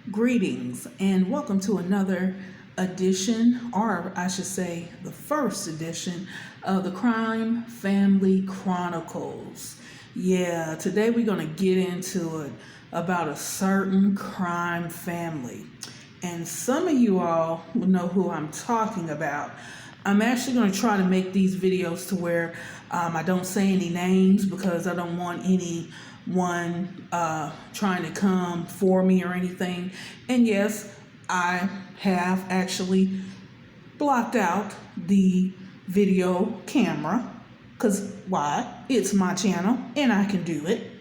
Greetings and welcome to another edition, or I should say, the first edition of the Crime Family Chronicles. Yeah, today we're going to get into it about a certain crime family. And some of you all will know who I'm talking about. I'm actually going to try to make these videos to where I don't say any names because I don't want anyone trying to come for me or anything. And yes, I have actually blocked out the video camera because why? It's my channel and I can do it.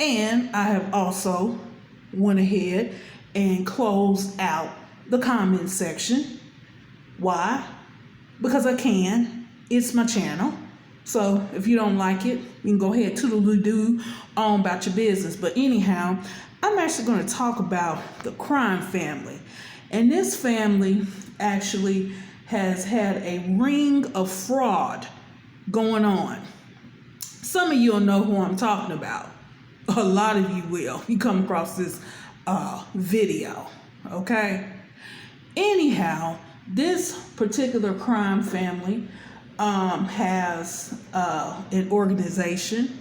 And I have also went ahead and closed out the comment section. Why? Because I can. It's my channel. So if you don't like it, you can go ahead toodle-doo on about your business. But anyhow, I'm actually going to talk about the crime family. And this family actually has had a ring of fraud going on. Some of you will know who I'm talking about. A lot of you will. You come across this video. Okay? Anyhow, this particular crime family has an organization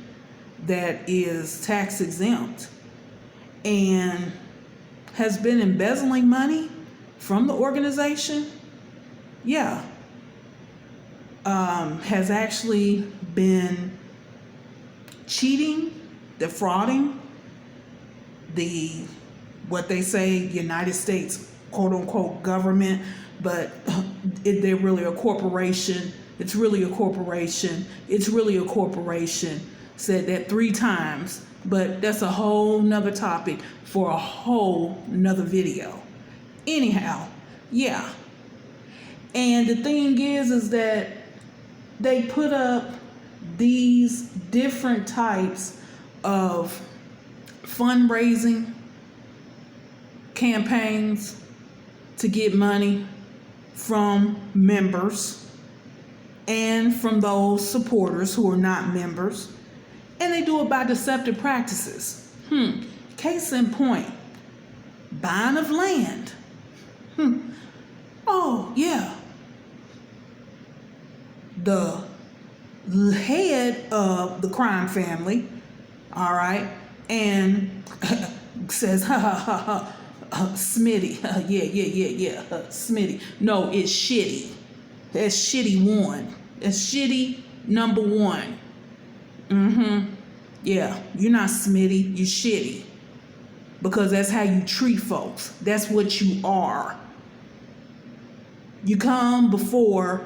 that is tax exempt and has been embezzling money from the organization. Yeah. Has actually been cheating, defrauding what they say United States quote unquote government, but they're really a corporation. It's really a corporation. It's really a corporation. Said that 3 times, but that's a whole nother topic for a whole nother video. Anyhow, yeah. And the thing is that they put up these different types of fundraising campaigns to get money from members and from those supporters who are not members, and they do it by deceptive practices. Case in point, buying of land. Oh yeah, the head of the crime family, all right, and says, Smitty, yeah, Smitty. No, it's shitty. That's shitty one. That's shitty number 1. Yeah, you're not Smitty, you're shitty. Because that's how you treat folks. That's what you are. You come before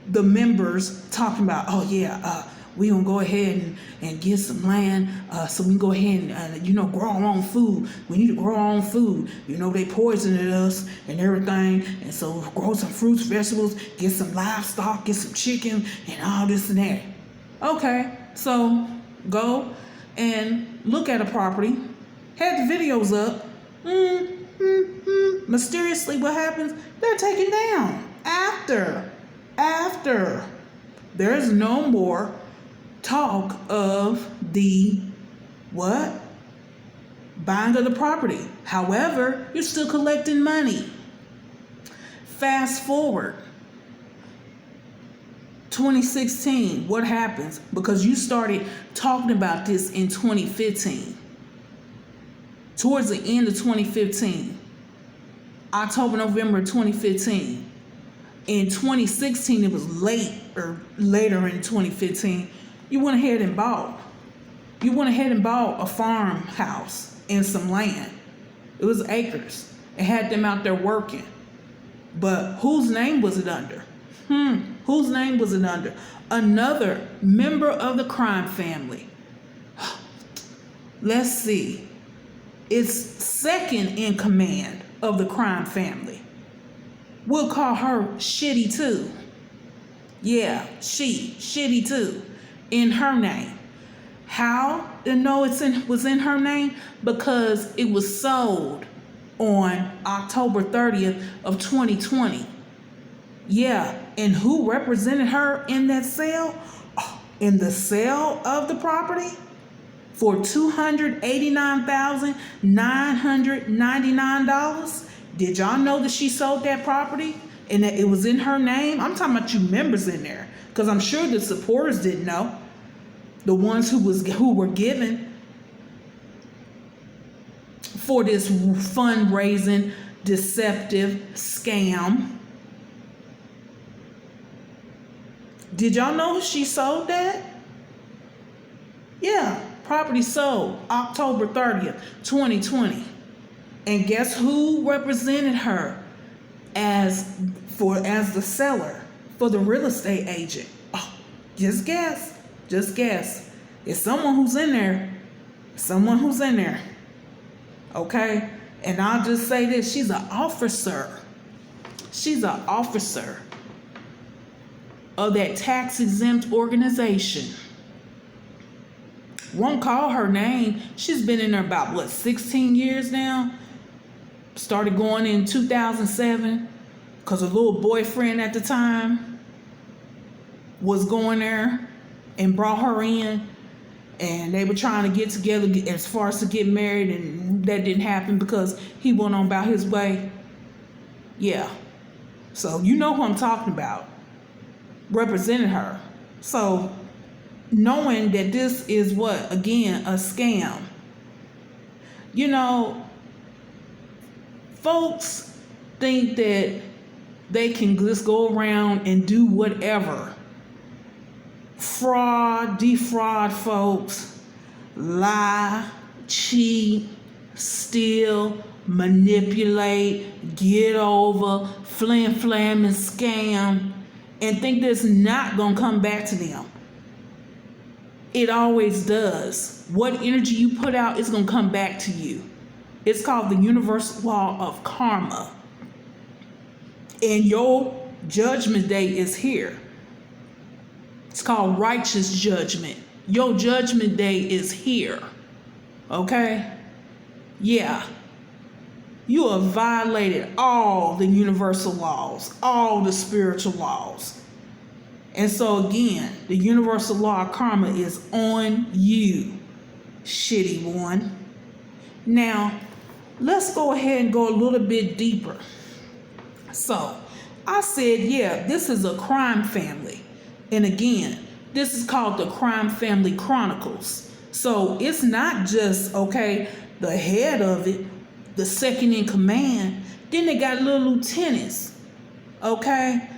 the members talking about, oh yeah, we gonna go ahead and get some land so we can go ahead and grow our own food. We need to grow our own food. They poisoned us and everything, and so grow some fruits, vegetables, get some livestock, get some chicken and all this and that. Okay, so go and look at a property, had the videos up. Mysteriously, what happens? They're taken down after there's no more talk of the buying of the property. However, you're still collecting money. Fast forward 2016, what happens? Because you started talking about this in 2015. Towards the end of 2015, October, November 2015. In 2016, it was later in 2015, you went ahead and bought a farmhouse and some land. It was acres. It had them out there working. But whose name was it under? Whose name was it under? Another member of the crime family. Let's see. It's second in command of the crime family. We'll call her Shitty too. Yeah, Shitty too. In her name. How to know was in her name? Because it was sold on October 30th of 2020. Yeah, and who represented her in that sale? In the sale of the property? for $289,999. Did y'all know that she sold that property and that it was in her name? I'm talking about you members in there, because I'm sure the supporters didn't know. The ones who were given for this fundraising deceptive scam. Did y'all know she sold that? Yeah, property sold October 30th, 2020. And guess who represented her as the seller for the real estate agent? Oh, just guess. Just guess. It's someone who's in there. Someone who's in there. Okay? And I'll just say this. She's an officer. She's an officer of that tax exempt organization. Won't call her name. She's been in there about 16 years now. Started going in 2007 because a little boyfriend at the time was going there and brought her in, and they were trying to get together as far as to get married, and that didn't happen because he went on about his way. Yeah. So you know who I'm talking about. Represented her. So knowing that this is what, again, a scam. You know, folks think that they can just go around and do whatever. Fraud, defraud folks, lie, cheat, steal, manipulate, get over, flim flam and scam, and think that's not gonna come back to them. It always does. What energy you put out is gonna come back to you. It's called the universal law of karma. And your judgment day is here. It's called righteous judgment. Your judgment day is here. Okay? Yeah. You have violated all the universal laws, all the spiritual laws. And so again, the universal law of karma is on you, shitty one. Now, let's go ahead and go a little bit deeper. So, I said, yeah, this is a crime family. And again, this is called the Crime Family Chronicles. So, it's not just, okay, the head of it, the second in command. Then they got little lieutenants. Okay?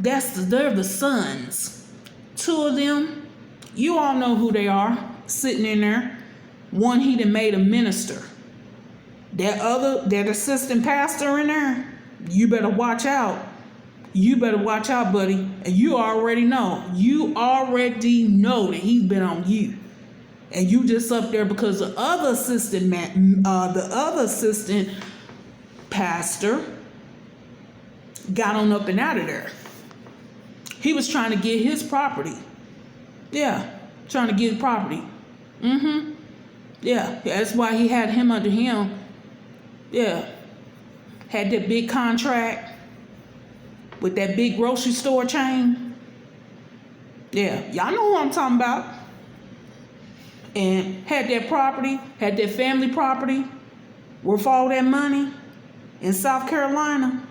They're the sons. Two of them, you all know who they are, sitting in there. One, he done made a minister. That assistant pastor in there, you better watch out. You better watch out, buddy. And you already know. You already know that he's been on you. And you just up there because the other assistant pastor got on up and out of there. He was trying to get his property. Yeah, trying to get property. Yeah, that's why he had him under him. Yeah, had that big contract with that big grocery store chain. Yeah, y'all know who I'm talking about. And had that property, had that family property worth all that money in South Carolina.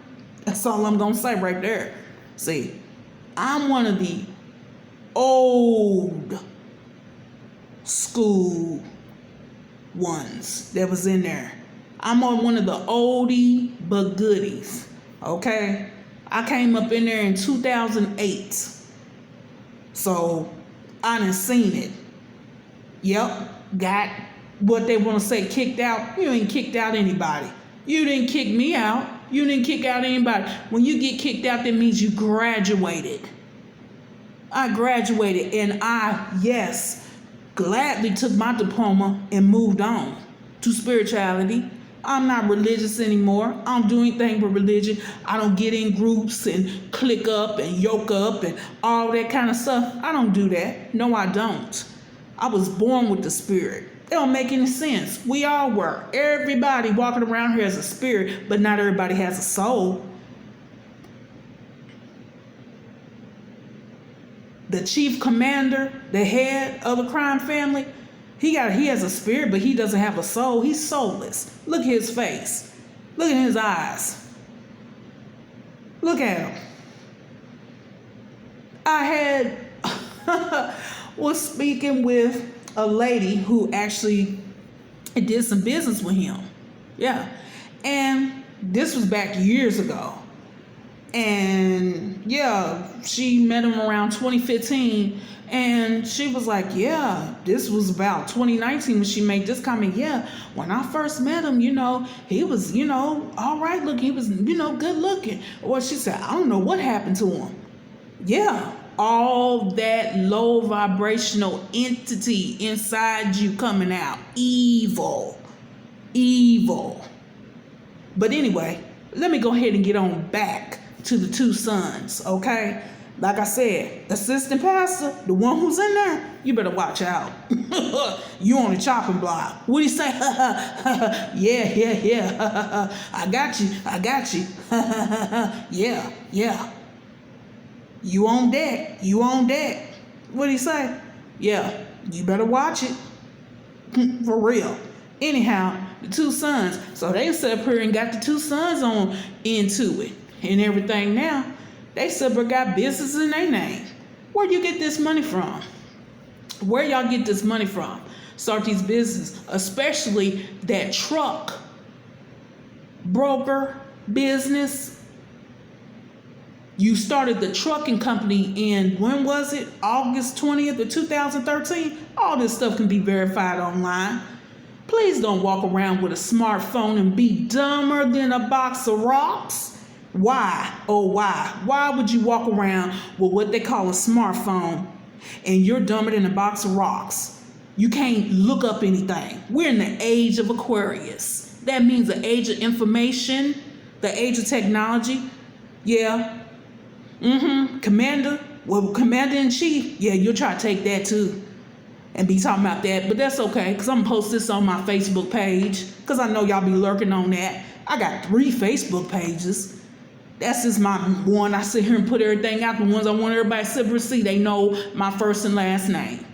That's all I'm going to say right there. See, I'm one of the old school ones that was in there. I'm on one of the oldie but goodies. Okay? I came up in there in 2008. So I done seen it. Yep, got what they want to say kicked out. You ain't kicked out anybody. You didn't kick me out. You didn't kick out anybody. When you get kicked out, that means you graduated. I graduated, and gladly took my diploma and moved on to spirituality. I'm not religious anymore. I don't do anything with religion. I don't get in groups and click up and yoke up and all that kind of stuff. I don't do that. No, I don't. I was born with the spirit. It don't make any sense. We all were. Everybody walking around here has a spirit, but not everybody has a soul. The chief commander, the head of the crime family, He has a spirit, but he doesn't have a soul. He's soulless. Look at his face. Look at his eyes. Look at him. I was speaking with a lady who actually did some business with him. Yeah. And this was back years ago. And yeah, she met him around 2015. And she was like, yeah, this was about 2019 when she made this comment. Yeah, when I first met him, he was, all right looking. He was, good looking. Or she said, I don't know what happened to him. Yeah, all that low vibrational entity inside you coming out. Evil. But anyway, let me go ahead and get on back to the two sons, okay? Like I said, assistant pastor, the one who's in there, you better watch out. You on the chopping block. What do you say? Yeah. I got you. Yeah. You on deck. What do you say? Yeah, you better watch it. For real. Anyhow, the two sons. So they sat up here and got the two sons on into it and everything now. They super got business in their name. Where you get this money from? Where y'all get this money from? Start these business, especially that truck broker business. You started the trucking company in, when was it? August 20th of 2013? All this stuff can be verified online. Please don't walk around with a smartphone and be dumber than a box of rocks. Why? Oh, why? Why would you walk around with what they call a smartphone and you're dumber than a box of rocks? You can't look up anything. We're in the age of Aquarius. That means the age of information, the age of technology. Yeah. Commander-in-Chief. Yeah, you'll try to take that too and be talking about that. But that's okay, because I'm going to post this on my Facebook page because I know y'all be lurking on that. I got 3 Facebook pages. That's just my one. I sit here and put everything out. The ones I want everybody to see, they know my first and last name.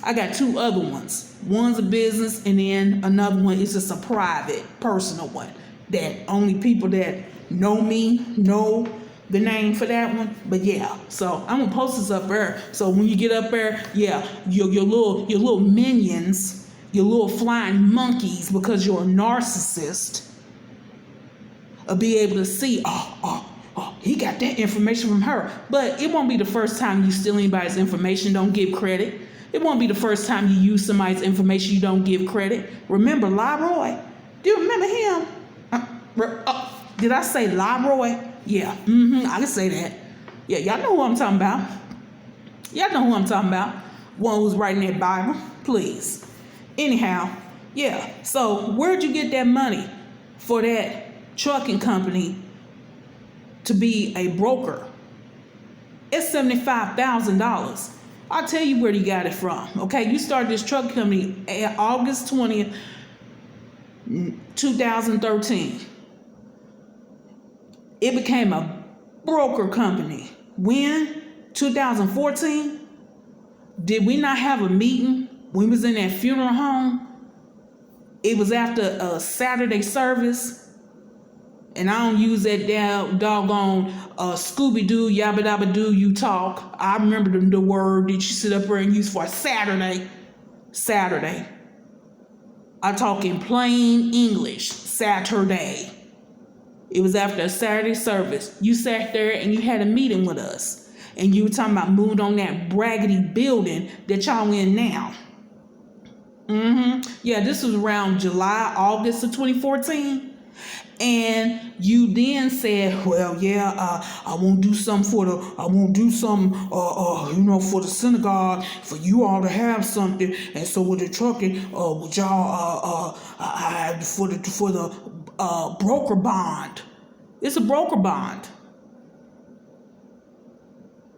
I got 2 other ones. One's a business, and then another one is just a private, personal one that only people that know me know the name for that one. But yeah, so I'm gonna post this up there. So when you get up there, yeah, your little minions, your little flying monkeys, because you're a narcissist, will be able to see, he got that information from her. But it won't be the first time you steal anybody's information, don't give credit. It won't be the first time you use somebody's information, you don't give credit. Remember Leroy? Do you remember him? Did I say Leroy? Yeah, I can say that. Yeah, y'all know who I'm talking about. One who's writing that Bible, please. Anyhow, yeah, so where'd you get that money for that trucking company to be a broker? It's $75,000. I'll tell you where you got it from. Okay, you started this truck company August 20th, 2013. It became a broker company. When? 2014? Did we not have a meeting when we was in that funeral home? It was after a Saturday service. And I don't use that doggone Scooby-Doo, yabba-dabba-doo you talk. I remember the word that you sit up there and use for Saturday. I talk in plain English. Saturday. It was after a Saturday service. You sat there and you had a meeting with us. And you were talking about moving on that braggedy building that y'all in now. Yeah, this was around July, August of 2014. And you then said, well, yeah, I won't do something for the synagogue, for you all to have something. And so with the trucking, with y'all, for the broker bond. It's a broker bond.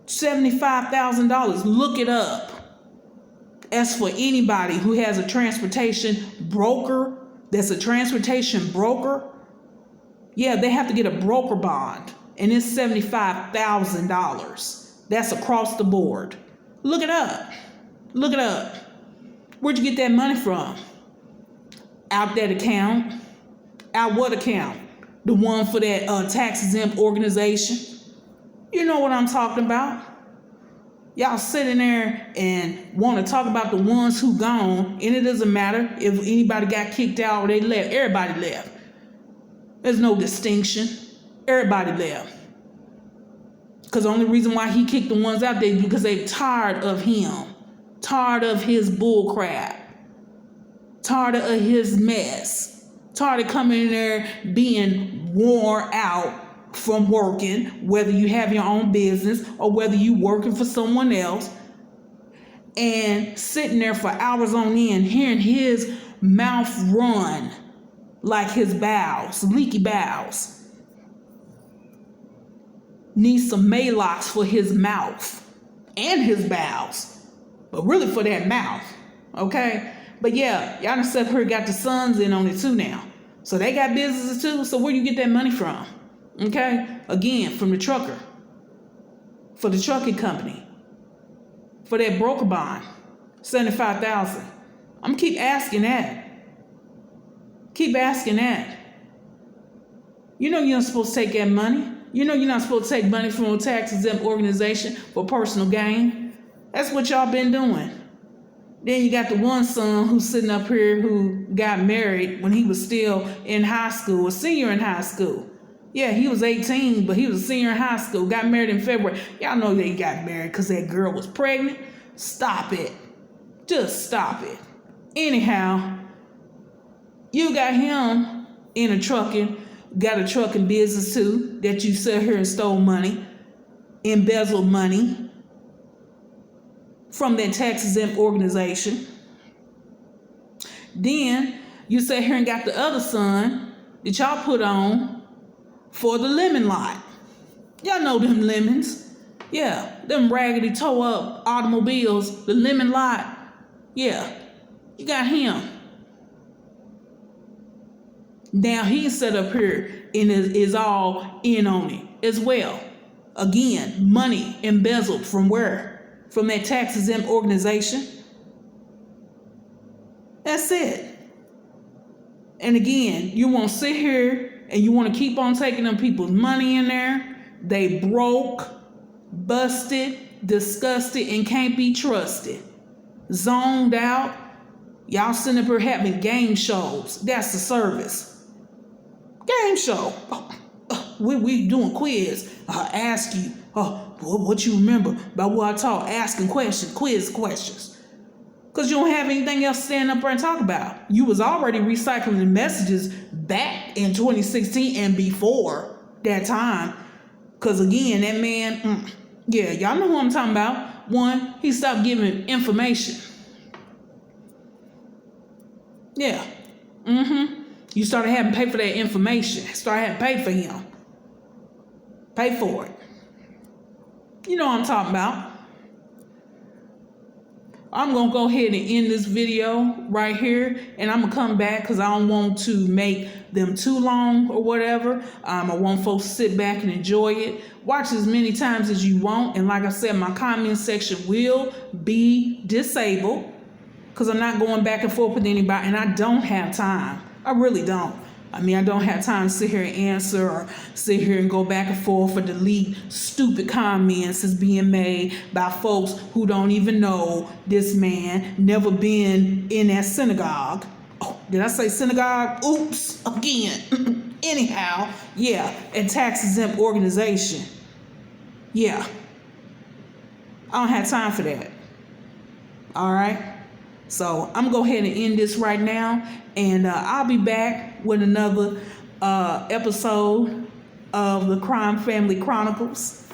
$75,000. Look it up. As for anybody who has a transportation broker, that's a transportation broker, yeah, they have to get a broker bond, and it's $75,000. That's across the board. Look it up. Where'd you get that money from? Out that account? Out what account? The one for that tax-exempt organization? You know what I'm talking about. Y'all sitting there and want to talk about the ones who gone, and it doesn't matter if anybody got kicked out or they left. Everybody left. There's no distinction. Everybody left. Because the only reason why he kicked the ones out there is because they're tired of him. Tired of his bull crap. Tired of his mess. Tired of coming in there being worn out from working, whether you have your own business or whether you working for someone else, and sitting there for hours on end hearing his mouth run like his bowels, leaky bowels. Needs some Maalox for his mouth and his bowels, but really for that mouth, okay? But yeah, y'all done sat here got the sons in on it too now. So they got businesses too, so where do you get that money from? Okay, again, from the trucker, for the trucking company, for that broker bond, $75,000. I'm keep asking that. Keep asking that. You know you're not supposed to take that money. You know you're not supposed to take money from a tax-exempt organization for personal gain. That's what y'all been doing. Then you got the one son who's sitting up here who got married when he was still in high school, a senior in high school. Yeah, he was 18, but he was a senior in high school, got married in February. Y'all know they got married because that girl was pregnant. Stop it. Just stop it. Anyhow, you got him in a trucking, got a trucking business too, that you sat here and stole money, embezzled money from that tax-exempt organization. Then you sat here and got the other son that y'all put on for the lemon lot. Y'all know them lemons. Yeah, them raggedy toe up automobiles, the lemon lot. Yeah, you got him. Now he's set up here and is all in on it as well. Again, money embezzled from where? From that tax-exempt organization. That's it. And again, you won't sit here and you want to keep on taking them people's money in there. They broke, busted, disgusted, and can't be trusted. Zoned out. Y'all sitting up here having game shows. That's the service. Game show. We doing quiz. Ask you what you remember about what I taught. Asking questions, quiz questions. Because you don't have anything else to stand up there and talk about. You was already recycling the messages back in 2016 and before that time. Because again, that man, yeah, y'all know who I'm talking about. One, he stopped giving information. Yeah. You started having to pay for that information. Started having to pay for him. Pay for it. You know what I'm talking about. I'm going to go ahead and end this video right here, and I'm going to come back because I don't want to make them too long or whatever. I want folks to sit back and enjoy it. Watch as many times as you want, and like I said, my comment section will be disabled because I'm not going back and forth with anybody, and I don't have time. I really don't. I mean, I don't have time to sit here and answer or sit here and go back and forth or delete stupid comments that's being made by folks who don't even know this man, never been in that synagogue. Oh, did I say synagogue? Oops, again. Anyhow, yeah, a tax-exempt organization. Yeah. I don't have time for that. All right? So I'm going to go ahead and end this right now, and I'll be back with another episode of the Crime Family Chronicles.